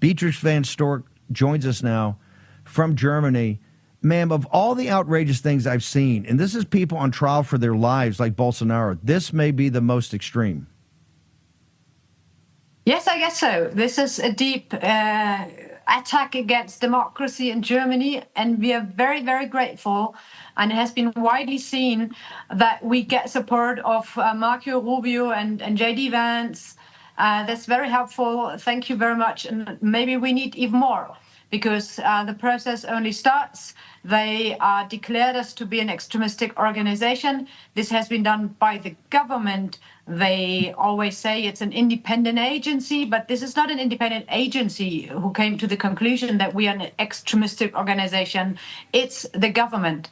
Beatrix von Storch joins us now from Germany. Ma'am, of all the outrageous things I've seen, and this is people on trial for their lives like Bolsonaro, this may be the most extreme. Yes, I guess so. This is a deep attack against democracy in Germany, and we are very, very grateful. And it has been widely seen that we get support of Marco Rubio and J.D. Vance. That's very helpful. Thank you very much. And maybe we need even more, because the process only starts. They declared us to be an extremistic organization. This has been done by the government. They always say it's an independent agency, but this is not an independent agency who came to the conclusion that we are an extremistic organization. It's the government,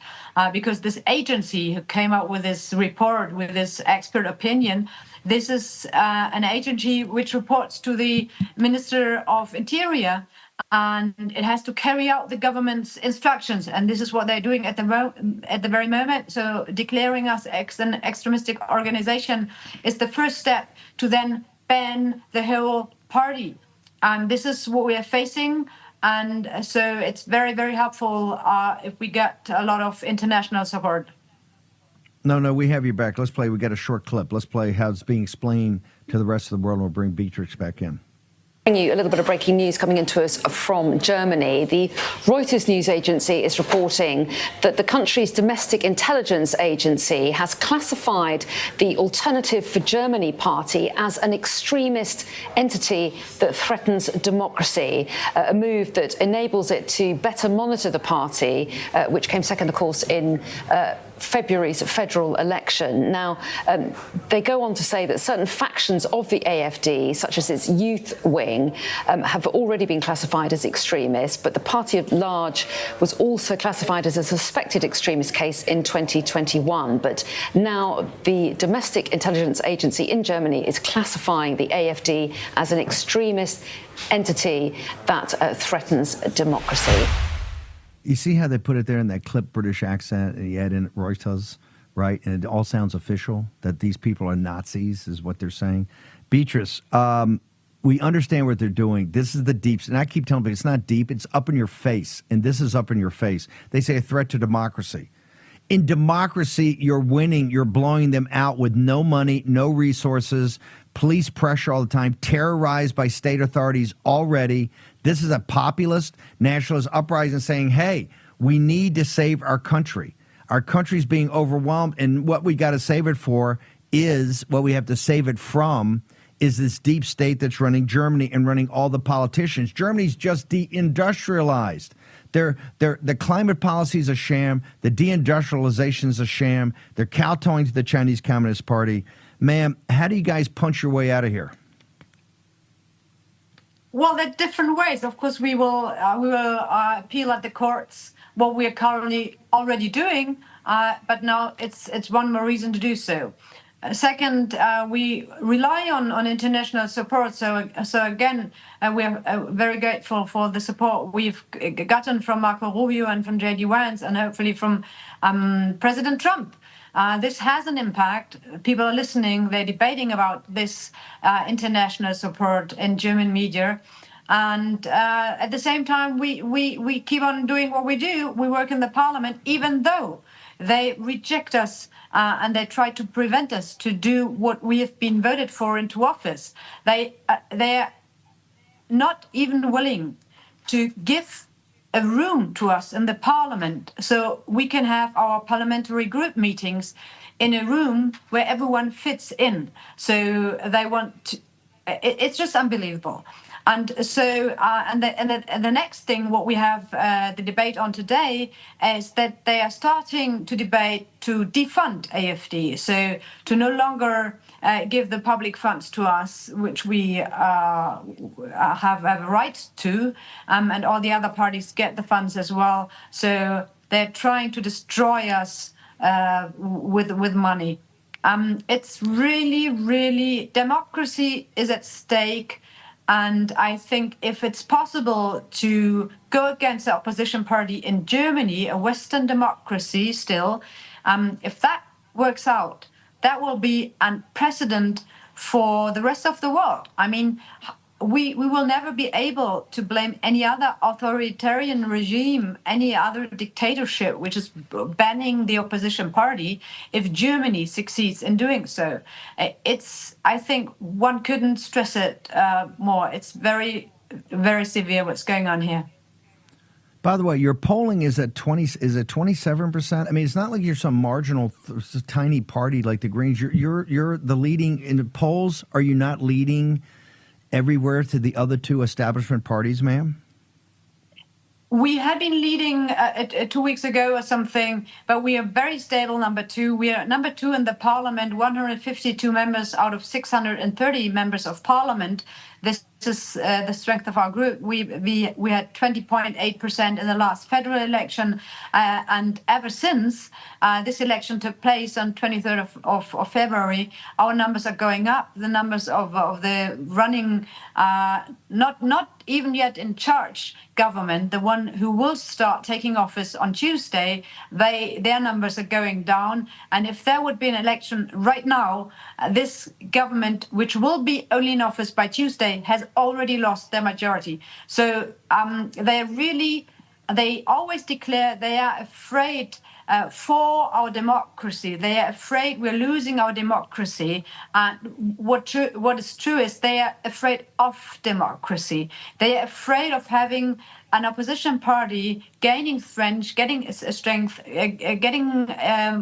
because this agency who came out with this report, with this expert opinion, this is an agency which reports to the Minister of Interior, and it has to carry out the government's instructions, and this is what they're doing at the very moment. So declaring us an extremistic organization is the first step to then ban the whole party, and this is what we are facing. And so it's very, very helpful if we get a lot of international support. No, we have you back. Let's play. We got a short clip. Let's play how it's being explained to the rest of the world, and we'll bring Beatrix back in. Bring you a little bit of breaking news coming into us from Germany. The Reuters news agency is reporting that the country's domestic intelligence agency has classified the Alternative for Germany party as an extremist entity that threatens democracy, a move that enables it to better monitor the party, which came second, of course, in February's federal election. Now, they go on to say that certain factions of the AfD, such as its youth wing, have already been classified as extremists, but the party at large was also classified as a suspected extremist case in 2021. But now the domestic intelligence agency in Germany is classifying the AfD as an extremist entity that threatens democracy. You see how they put it there in that clip British accent, and yet in Reuters, right? And it all sounds official, that these people are Nazis is what they're saying. Beatrice, we understand what they're doing. This is the deep, and I keep telling people it's not deep, it's up in your face, and this is up in your face. They say a threat to democracy. In democracy, you're winning, you're blowing them out with no money, no resources, police pressure all the time, terrorized by state authorities already. This is a populist, nationalist uprising saying, hey, we need to save our country. Our country's being overwhelmed, and what we got to save it for is, what we have to save it from is this deep state that's running Germany and running all the politicians. Germany's just deindustrialized. The climate policy is a sham. The deindustrialization is a sham. They're kowtowing to the Chinese Communist Party. Ma'am, how do you guys punch your way out of here? Well, there are different ways. Of course, we will appeal at the courts, what we are currently already doing, but now it's one more reason to do so. Second, we rely on international support. So again, we are very grateful for the support we've gotten from Marco Rubio and from J.D. Vance, and hopefully from President Trump. This has an impact. People are listening. They're debating about this international support in German media. And at the same time, we keep on doing what we do. We work in the parliament, even though they reject us and they try to prevent us to do what we have been voted for into office. They're not even willing to give a room to us in the parliament so we can have our parliamentary group meetings in a room where everyone fits in. So they want to, it's just unbelievable. And so, and the next thing, what we have the debate on today is that they are starting to debate to defund AfD, so to no longer give the public funds to us, which we have a right to, and all the other parties get the funds as well. So they're trying to destroy us with money. It's really, democracy is at stake. And I think if it's possible to go against the opposition party in Germany, a Western democracy still, if that works out, that will be a precedent for the rest of the world. I mean, we will never be able to blame any other authoritarian regime, any other dictatorship, which is banning the opposition party, if Germany succeeds in doing so. I think one couldn't stress it more. It's very, very severe what's going on here. By the way, your polling is at 27%. I mean, it's not like you're some marginal, tiny party like the Greens. You're the leading in the polls. Are you not leading everywhere to the other two establishment parties, ma'am? We had been leading 2 weeks ago or something, but we are very stable number two. We are number two in the parliament, 152 members out of 630 members of parliament. This is the strength of our group. We had 20.8% in the last federal election, and ever since this election took place on 23rd of February, our numbers are going up. The numbers of the running, not even yet in charge government, the one who will start taking office on Tuesday, their numbers are going down. And if there would be an election right now, this government, which will be only in office by Tuesday, has already lost their majority. So they always declare they are afraid for our democracy. They are afraid we're losing our democracy. And what is true is they are afraid of democracy. They are afraid of having an opposition party gaining strength, getting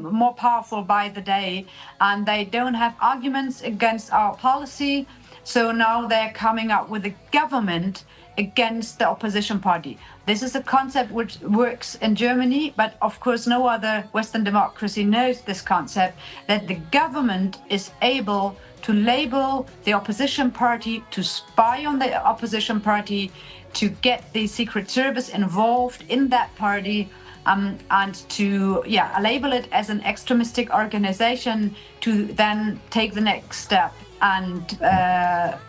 more powerful by the day, and they don't have arguments against our policy. So now they're coming up with a government against the opposition party. This is a concept which works in Germany, but of course no other Western democracy knows this concept, that the government is able to label the opposition party, to spy on the opposition party, to get the Secret Service involved in that party, and to label it as an extremistic organization, to then take the next step and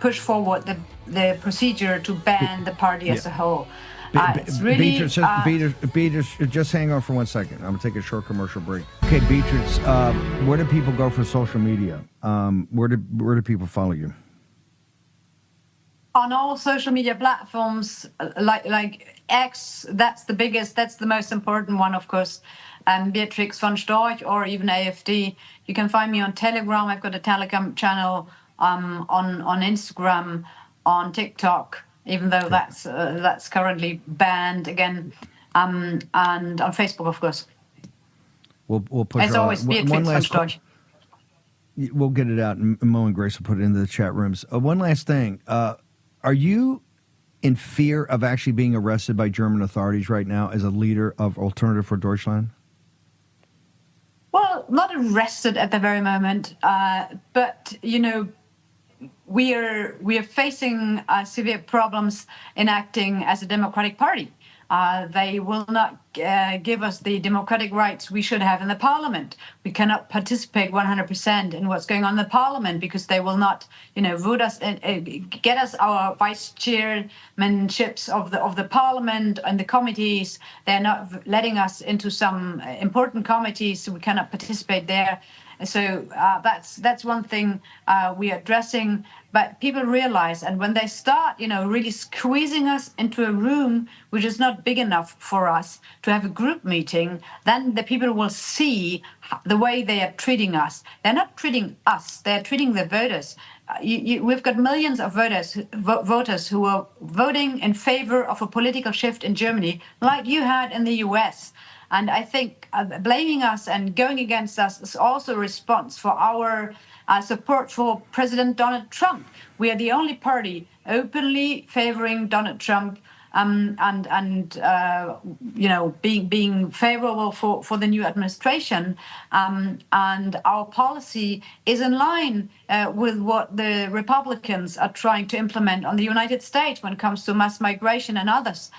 push forward the procedure to ban the party as a whole. It's really... Beatrix, just hang on for 1 second. I'm going to take a short commercial break. Okay, Beatrix, where do people go for social media? Where do people follow you? On all social media platforms, like X, that's the biggest, that's the most important one, of course, and Beatrix von Storch, or even AFD. You can find me on Telegram. I've got a Telegram channel on Instagram, on TikTok, even though that's currently banned again, and on Facebook, of course. We'll put as always, Beatrix von Storch. We'll get it out, and Mo and Grace will put it into the chat rooms. One last thing. Are you in fear of actually being arrested by German authorities right now as a leader of Alternative for Deutschland? Well, not arrested at the very moment, but, we are facing severe problems in acting as a democratic party. They will not give us the democratic rights we should have in the parliament. We cannot participate 100% in what's going on in the parliament because they will not, vote us, get us our vice chairmanships of the parliament and the committees. They're not letting us into some important committees, so we cannot participate there. So that's one thing we are addressing. But people realize, and when they start, really squeezing us into a room which is not big enough for us to have a group meeting, then the people will see the way they are treating us. They're not treating us; they're treating the voters. We've got millions of voters who are voting in favor of a political shift in Germany, like you had in the US. And I think blaming us and going against us is also a response for our support for President Donald Trump. We are the only party openly favoring Donald Trump being favorable for the new administration. And our policy is in line with what the Republicans are trying to implement on the United States when it comes to mass migration and others,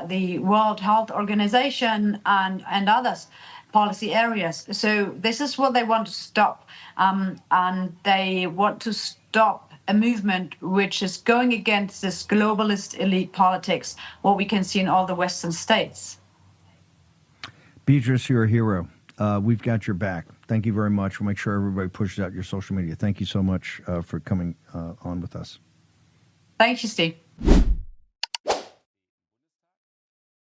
the World Health Organization and others policy areas. So this is what they want to stop. And they want to stop a movement which is going against this globalist elite politics, what we can see in all the Western states. Beatrix, you're a hero. We've got your back. Thank you very much. We'll make sure everybody pushes out your social media. Thank you so much for coming on with us. Thank you, Steve.